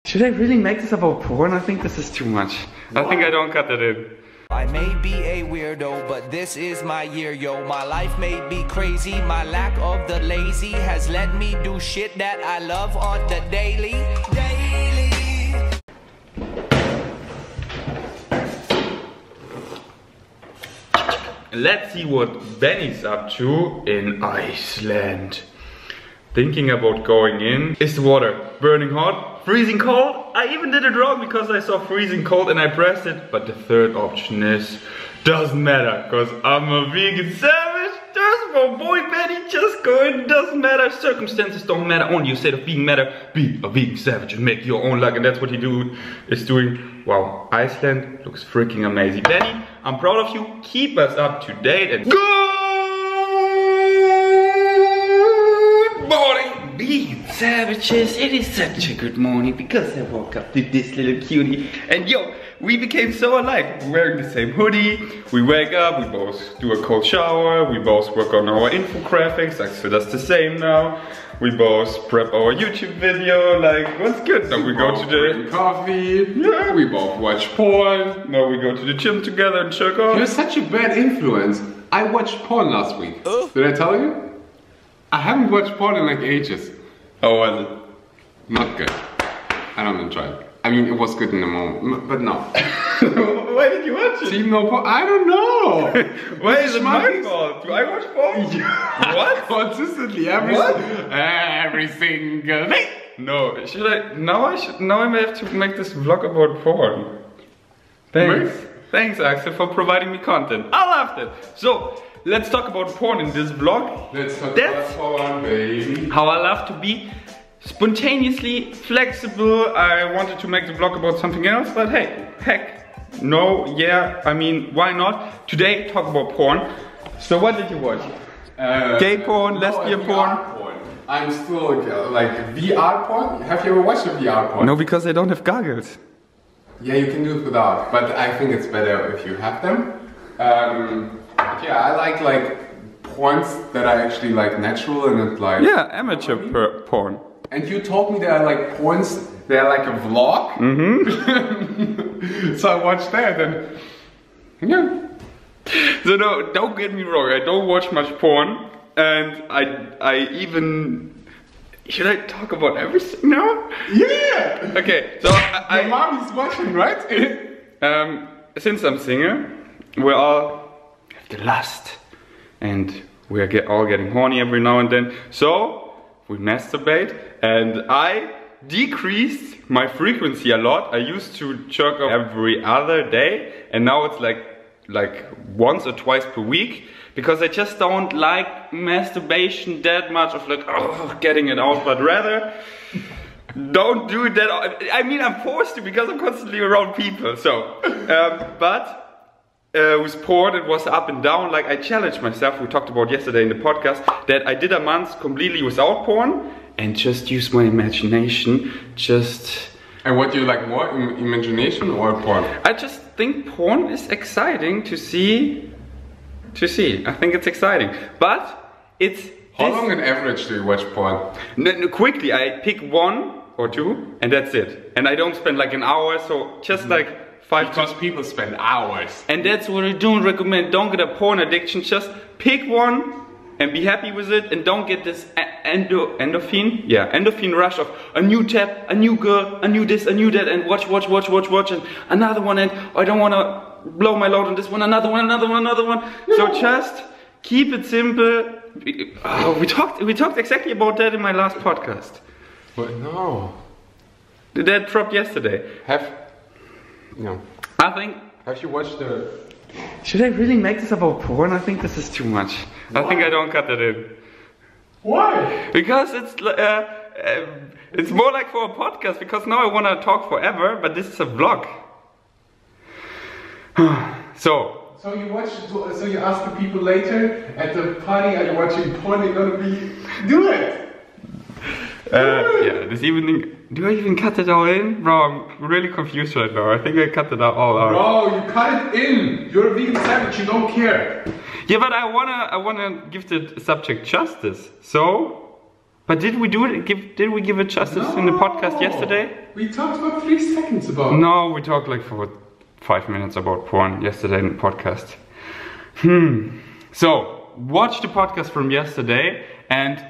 Should I really make this about porn? I think this is too much. I think I don't cut it in. I may be a weirdo, but this is my year, yo. My life may be crazy. My lack of the lazy has let me do shit that I love on the daily. Let's see what Benny's up to in Iceland. Thinking about going in. Is the water burning hot? Freezing cold? I even did it wrong because I saw freezing cold and I pressed it. But the third option is, doesn't matter, because I'm a vegan savage. Just my boy Benny, just go in, doesn't matter. Circumstances don't matter, only your state of being matter. Be a vegan savage and make your own luck, and that's what he is doing. Wow, Iceland looks freaking amazing. Benny, I'm proud of you. Keep us up to date and good morning, vegan savages. It is such a good morning because I woke up to this little cutie. And yo, we became so alike. We're wearing the same hoodie. We wake up, we both do a cold shower. We both work on our infographics. Axel does the same now. We both prep our YouTube video. Like, what's good? Now we go to the coffee. Yeah. We both watch porn. Now we go to the gym together and check out. You're such a bad influence. I watched porn last week. Did I tell you? I haven't watched porn in like ages. How was it? Not good. I don't enjoy it. I mean, it was good in the moment, but no. Why did you watch it? Team no porn? I don't know. Why is it my fault? Do I watch porn? Yeah. What? Consistently, every single day. No, should I? Now I may have to make this vlog about porn. Thanks. Thanks, Axel, for providing me content. I loved it. So, let's talk about porn in this vlog. Let's talk about porn, baby. How I love to be spontaneously flexible. I wanted to make the vlog about something else, but hey, heck, no, yeah, I mean, why not? Today, talk about porn. So what did you watch? Gay porn, lesbian porn? I'm still like VR porn. Have you ever watched a VR porn? No, because I don't have goggles. Yeah, you can do it without, but I think it's better if you have them. Yeah, I like porns that are actually like natural and it's like... Yeah, amateur porn. And you told me there are like porns, they're like a vlog. Mm-hmm. So I watched that and yeah. So no, don't get me wrong, I don't watch much porn. And I even... Should I talk about everything now? Yeah! Okay, so Your mom is watching, right? Since I'm single, we all have the lust. And we're all getting horny every now and then. So, we masturbate. And I decreased my frequency a lot. I used to jerk off every other day. And now it's like once or twice per week. Because I just don't like masturbation that much of like, oh, getting it out, but rather don't do that. I mean, I'm forced to because I'm constantly around people. So, with porn, it was up and down. Like I challenged myself. We talked about yesterday in the podcast that I did a month completely without porn and just use my imagination. And what do you like more, imagination or porn? I just think porn is exciting to see. I think it's exciting, but it's... How long on average do you watch porn? No, quickly, I pick 1 or 2 and that's it. And I don't spend like an hour, so just like 5 Because people spend hours. And that's what I don't recommend. Don't get a porn addiction, just pick one and be happy with it and don't get this endorphin? Yeah, endorphin rush of a new tab, a new girl, a new this, a new that, and watch, and another one, and I don't want to blow my load on this one, another one. So just keep it simple. We talked exactly about that in my last podcast. But no. That dropped yesterday. No. Have you watched the... Should I really make this about porn? I think this is too much. Why? I think I don't cut it in. Why? Because it's more like for a podcast, because now I want to talk forever, but this is a vlog. So you ask the people later at the party, are you watching porn? You're gonna be... Do it! Yeah, this evening... Do I even cut it all in? Bro, I'm really confused right now. I think I cut it all out. Bro, you cut it in! You're a vegan savage, you don't care. Yeah, but I wanna give the subject justice. So, But did we do it? Did we give it justice in the podcast yesterday? We talked about 3 seconds about. No, we talked like for 5 minutes about porn yesterday in the podcast. So, watch the podcast from yesterday, and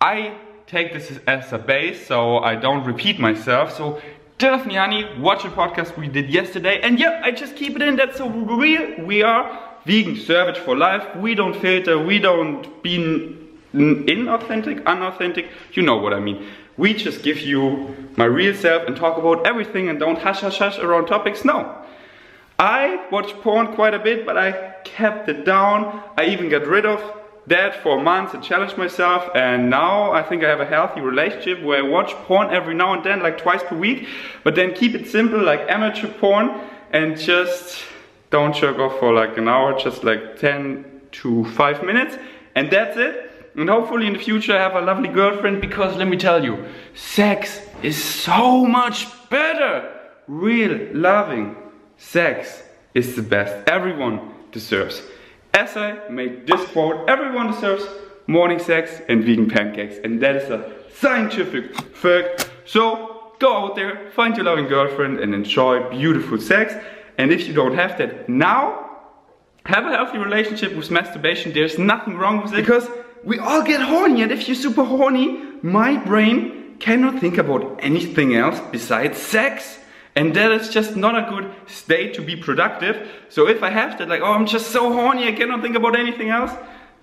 I take this as a base so I don't repeat myself. So definitely, honey, watch the podcast we did yesterday. And yeah, I just keep it in. That's so real. We are vegan, savage for life. We don't filter. We don't be inauthentic, unauthentic. You know what I mean. We just give you my real self and talk about everything and don't hush around topics. No. I watch porn quite a bit, but I kept it down. I even got rid of that for months and challenged myself, and now I think I have a healthy relationship where I watch porn every now and then, like twice per week, but then keep it simple, like amateur porn, and just don't jerk off for like an hour, just like 10 to 5 minutes, and that's it. And hopefully in the future I have a lovely girlfriend, because let me tell you, sex is so much better. Real loving sex is the best. Everyone deserves. As I made this quote, everyone deserves morning sex and vegan pancakes, and that is a scientific fact. So go out there, find your loving girlfriend and enjoy beautiful sex. And if you don't have that now, have a healthy relationship with masturbation. There's nothing wrong with it, because we all get horny, and if you're super horny, my brain cannot think about anything else besides sex. And that is just not a good state to be productive. So if I have that, like, oh, I'm just so horny, I cannot think about anything else,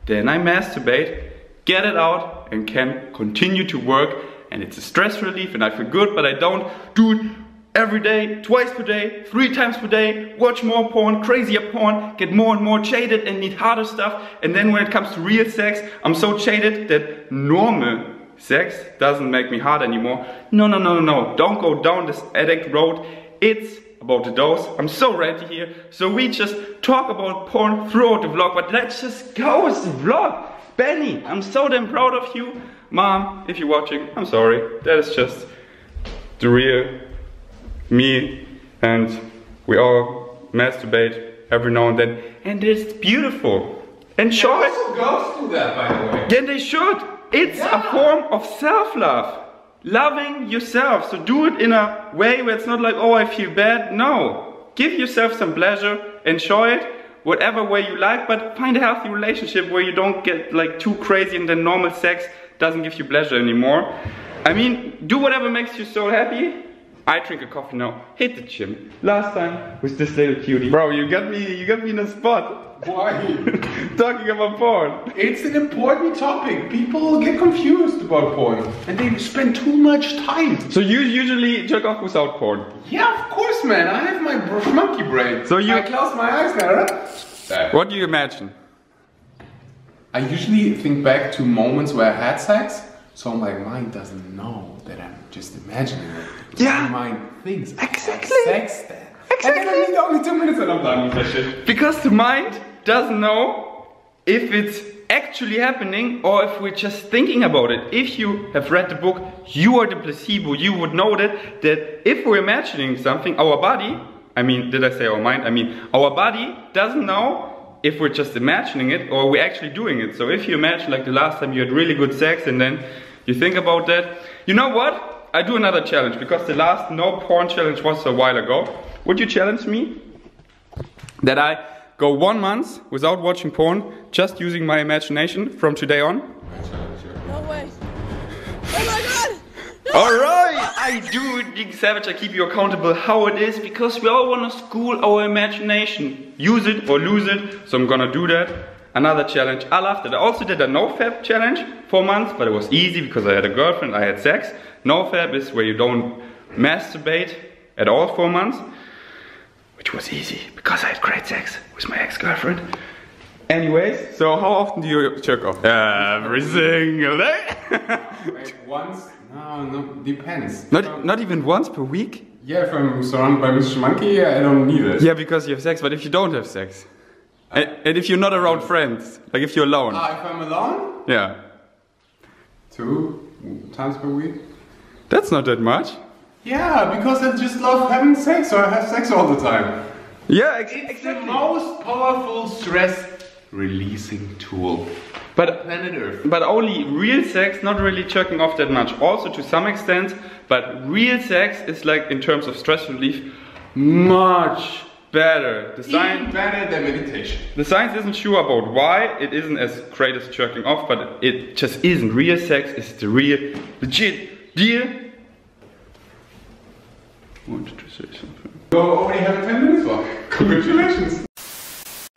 then I masturbate, get it out, and can continue to work. And it's a stress relief, and I feel good, but I don't do it every day, twice per day, 3 times per day, watch more porn, crazier porn, get more and more jaded and need harder stuff. And then when it comes to real sex, I'm so jaded that normal sex doesn't make me hard anymore. No. Don't go down this addict road. It's about the dose. I'm so ready here. So we just talk about porn throughout the vlog, but let's just go with the vlog. Benny, I'm so damn proud of you. Mom, if you're watching, I'm sorry. That is just the real me, and we all masturbate every now and then. And it's beautiful. Enjoy. Also girls do that, by the way. Yeah, they should. It's a form of self-love. Loving yourself. So do it in a way where it's not like, oh, I feel bad. No. Give yourself some pleasure. Enjoy it. Whatever way you like. But find a healthy relationship where you don't get like too crazy and then normal sex doesn't give you pleasure anymore. I mean, do whatever makes you so happy. I drink a coffee now. Hit the gym. Last time with this little cutie. Bro, you got me in a spot. Why? Talking about porn. It's an important topic. People get confused about porn and they spend too much time. So you usually jerk off without porn? Yeah, of course, man. I have my monkey brain. So I close my eyes now. What do you imagine? I usually think back to moments where I had sex, so my mind doesn't know that I'm just imagining it. Yeah. My mind thinks Exactly. I had sex then. Exactly. And then I need only 2 minutes and I'm done with that shit. Because the mind doesn't know if it's actually happening or if we're just thinking about it. If you have read the book, You Are the Placebo, you would know that if we're imagining something, our body, I mean, did I say our mind? I mean, our body doesn't know if we're just imagining it or we're actually doing it. So if you imagine like the last time you had really good sex and then you think about that, you know what? I do another challenge, because the last no porn challenge was a while ago. Would you challenge me that I go 1 month without watching porn, just using my imagination from today on? No way. Oh my god! No. Alright! I do it, being savage. I keep you accountable how it is, because we all want to school our imagination. Use it or lose it, so I'm gonna do that. Another challenge. I loved it. I also did a no-fap challenge for months, but it was easy because I had a girlfriend, I had sex. No-fap is where you don't masturbate at all for months, which was easy because I had great sex with my ex-girlfriend. Anyways, so how often do you jerk off? Every single day. Like once? No, depends. Not even once per week? Yeah, if I'm surrounded by Mr. Monkey, I don't need it. Yeah, because you have sex, but if you don't have sex? And if you're not around friends, like if you're alone? If I'm alone? Yeah. 2 times per week. That's not that much. Yeah, because I just love having sex, so I have sex all the time. Yeah, It's the most powerful stress releasing tool But planet Earth. But only real sex, not really jerking off that much. Also to some extent, but real sex is like in terms of stress relief, much better. Even better than meditation. The science isn't sure about why it isn't as great as jerking off, but it just isn't. Real sex is the real, legit deal. Wanted to say something. You already have 10 minutes left. Congratulations.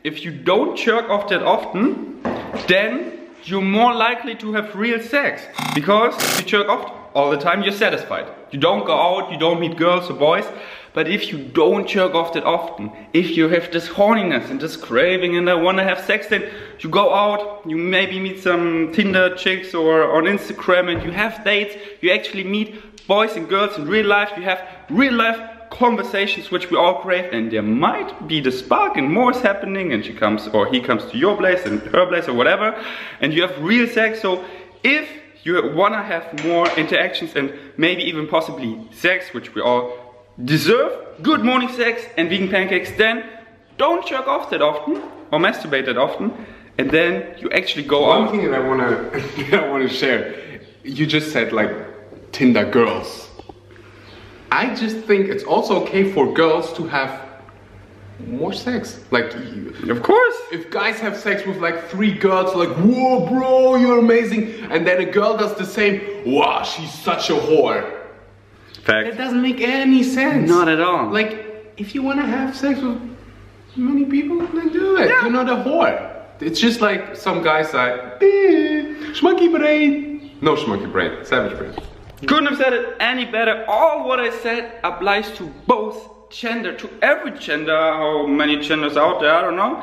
If you don't jerk off that often, then you're more likely to have real sex. Because if you jerk off all the time, you're satisfied. You don't go out, you don't meet girls or boys. But if you don't jerk off that often, if you have this horniness and this craving and I want to have sex, then you go out, you maybe meet some Tinder chicks or on Instagram and you have dates. You actually meet boys and girls in real life. You have real life conversations which we all crave, and there might be the spark and more is happening and she comes or he comes to your place and her place or whatever, and you have real sex. So if you want to have more interactions and maybe even possibly sex, which we all deserve, good morning sex and vegan pancakes, then don't jerk off that often or masturbate that often, and then you actually go out. One thing that I wanna share, you just said like Tinder girls. I just think it's also okay for girls to have more sex. Like, of course, if guys have sex with like 3 girls, like, whoa bro, you're amazing, and then a girl does the same, wow, she's such a whore. Fact. It doesn't make any sense. Not at all. Like, if you wanna have sex with many people, then do it. Yeah. You're not a whore. It's just like some guys like, schmucky brain. No schmucky brain, savage brain. Couldn't have said it any better. All what I said applies to both gender, to every gender. How many genders out there, I don't know.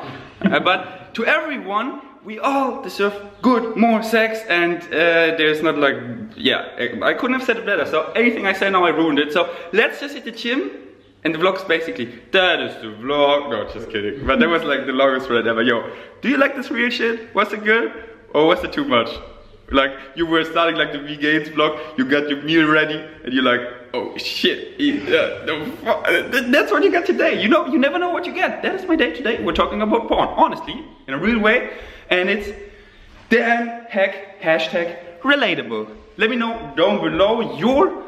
But to everyone, we all deserve good, more sex, and there's not like, yeah, I couldn't have said it better. So anything I say now, I ruined it. So let's just hit the gym. And the vlog's basically, that is the vlog. No, just kidding. But that was like the longest thread ever. Yo, do you like this real shit? Was it good? Or was it too much? Like, you were starting like the V-Gains vlog, you got your meal ready, and you're like, oh shit, that's what you got today. You know, you never know what you get. That is my day today. We're talking about porn, honestly, in a real way. And it's damn heck hashtag relatable. Let me know down below your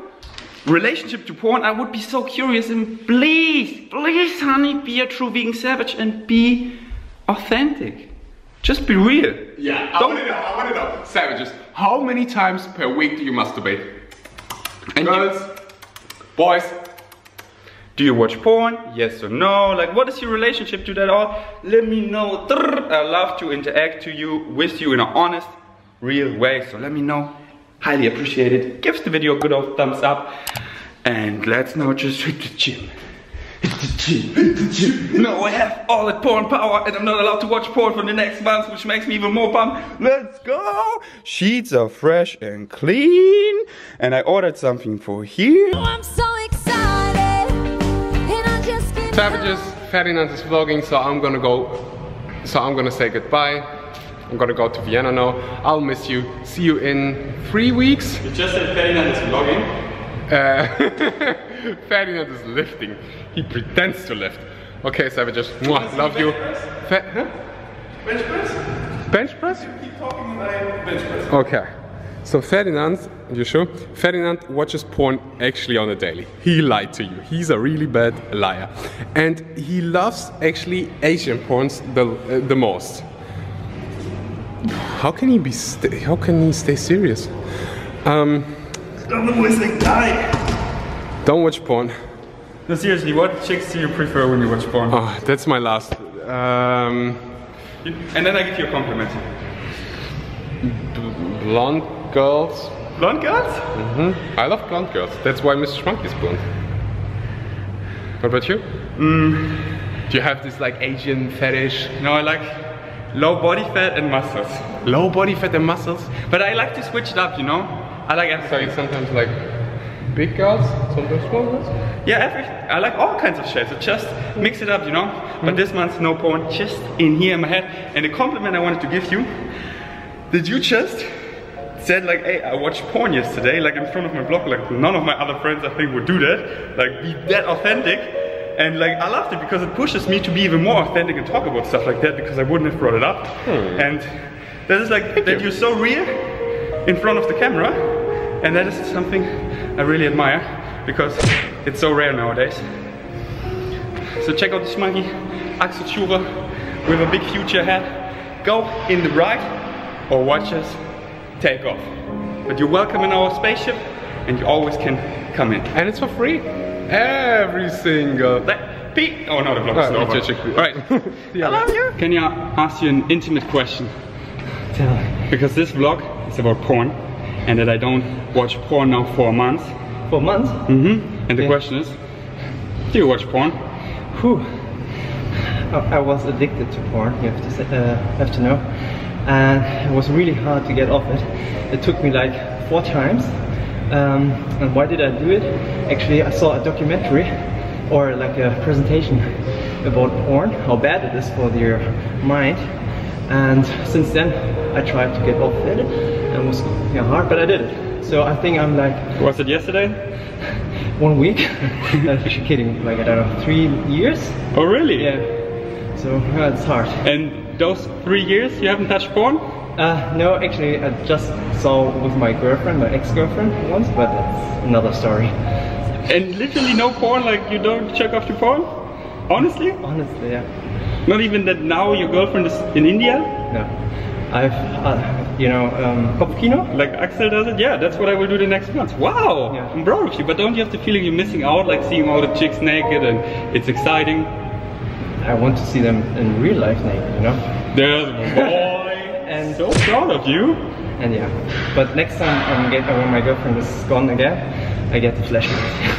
relationship to porn. I would be so curious, and please, please honey, be a true vegan savage and be authentic. Just be real. Yeah, I wanna know. Savages, how many times per week do you masturbate? And girls, boys? Do you watch porn? Yes or no? Like, what is your relationship to that all? Let me know. I love to interact with you in an honest, real way. So let me know. Highly appreciate it. Give the video a good old thumbs up. And let's now just hit the gym. Hit the gym, hit the gym. No, I have all that porn power and I'm not allowed to watch porn for the next month, which makes me even more pumped. Let's go! Sheets are fresh and clean. And I ordered something for here. Oh, I'm so excited. And I just can't. Savages, Ferdinand is vlogging, so I'm gonna say goodbye. I'm gonna go to Vienna now. I'll miss you. See you in 3 weeks. You just said Ferdinand is vlogging. Ferdinand is lifting. He pretends to lift. Okay, Savages. Mwah, love you. Huh? Bench press? Bench press? Keep talking about bench press. Okay. So Ferdinand, you sure? Ferdinand watches porn actually on a daily. He lied to you. He's a really bad liar. And he loves actually Asian porns the most. How can he stay serious? Don't watch porn. No, seriously, what chicks do you prefer when you watch porn? Oh, that's my last. And then I give you a compliment. Blonde girls. Blonde girls? Mm-hmm. I love blonde girls. That's why Mr. Schmuck is blonde. What about you? Do you have this like Asian fetish? No, I like low body fat and muscles. Low body fat and muscles? But I like to switch it up, you know? I like everything. So you sometimes like big girls, sometimes small girls? Yeah, everything. I like all kinds of shades. So just mix it up, you know? But this month, no porn, just in here in my head. And the compliment I wanted to give you, that you just said like, hey, I watched porn yesterday, like in front of my vlog, like none of my other friends I think would do that. Like be that authentic. And like I loved it because it pushes me to be even more authentic and talk about stuff like that, because I wouldn't have brought it up. And That is like that you're so real in front of the camera, and that is something I really admire because it's so rare nowadays. So check out this monkey, Axel Schurer, with a big future ahead. Go in the ride or watch us take off. But you're welcome in our spaceship, and you always can come in. And it's for free. Every single. Pete. Oh no, the vlog is over. Alright. I love you. Can I ask you an intimate question? Tell me. Because this vlog is about porn, and that I don't watch porn now for months. 4 months? Mm-hmm. And the question is, do you watch porn? Whew. I was addicted to porn, you have to know. And it was really hard to get off it. It took me like 4 times. And why did I do it? Actually, I saw a documentary or like a presentation about porn, how bad it is for your mind. And since then, I tried to get off it. It was hard, but I did it. So I think I'm like... Was it yesterday? 1 week. You're kidding, like I don't know, 3 years? Oh really? Yeah. So it's hard. And those 3 years you haven't touched porn? No, actually I just saw with my girlfriend, my ex-girlfriend once, but that's another story. And literally no porn, like you don't check off the porn? Honestly? Honestly, yeah. Not even that now your girlfriend is in India? No. I've, Kopfkino? Like Axel does it? Yeah, that's what I will do the next month. Wow! Yeah. I'm proud of you, but don't you have the feeling you're missing out, like seeing all the chicks naked and it's exciting? I want to see them in real life naked, you know? There's a boy! And so proud of you! And yeah, but next time when my girlfriend is gone again, I get the flashlight.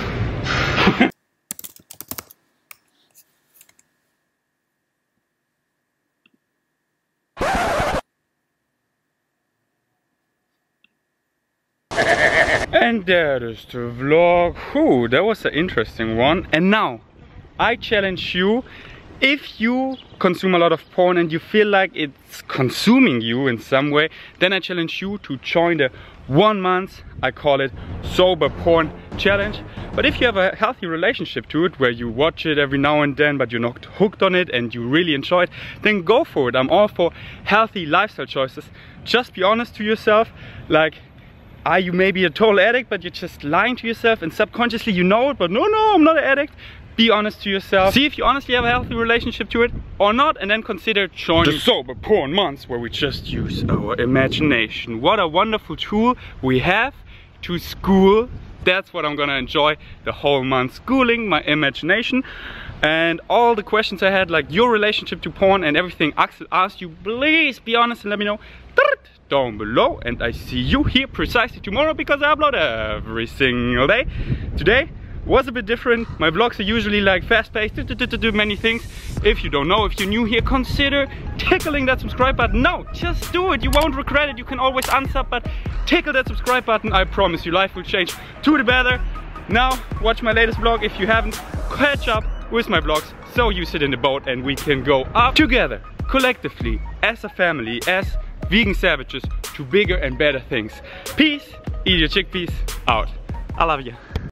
And that is the vlog. Whew, that was an interesting one. And now, I challenge you, if you consume a lot of porn and you feel like it's consuming you in some way, then I challenge you to join the 1 month, I call it sober porn challenge. But if you have a healthy relationship to it, where you watch it every now and then, but you're not hooked on it and you really enjoy it, then go for it. I'm all for healthy lifestyle choices. Just be honest to yourself, like, are you maybe a total addict, but you're just lying to yourself and subconsciously you know it, but no, I'm not an addict. Be honest to yourself. See if you honestly have a healthy relationship to it or not, and then consider joining the sober porn months, where we just use our imagination. What a wonderful tool we have to school. That's what I'm gonna enjoy the whole month, schooling my imagination. And all the questions I had, like your relationship to porn and everything Axel asked you, please be honest and let me know down below. And I see you here precisely tomorrow, because I upload every single day. Today was a bit different. My vlogs are usually like fast-paced, do many things. If you don't know, if you're new here, consider tickling that subscribe button. No, just do it. You won't regret it. You can always unsub, but tickle that subscribe button. I promise you, life will change to the better. Now, watch my latest vlog if you haven't. Catch up with my vlogs, so you sit in the boat and we can go up together, collectively, as a family, as vegan savages, to bigger and better things. Peace, eat your chickpeas, out. I love you.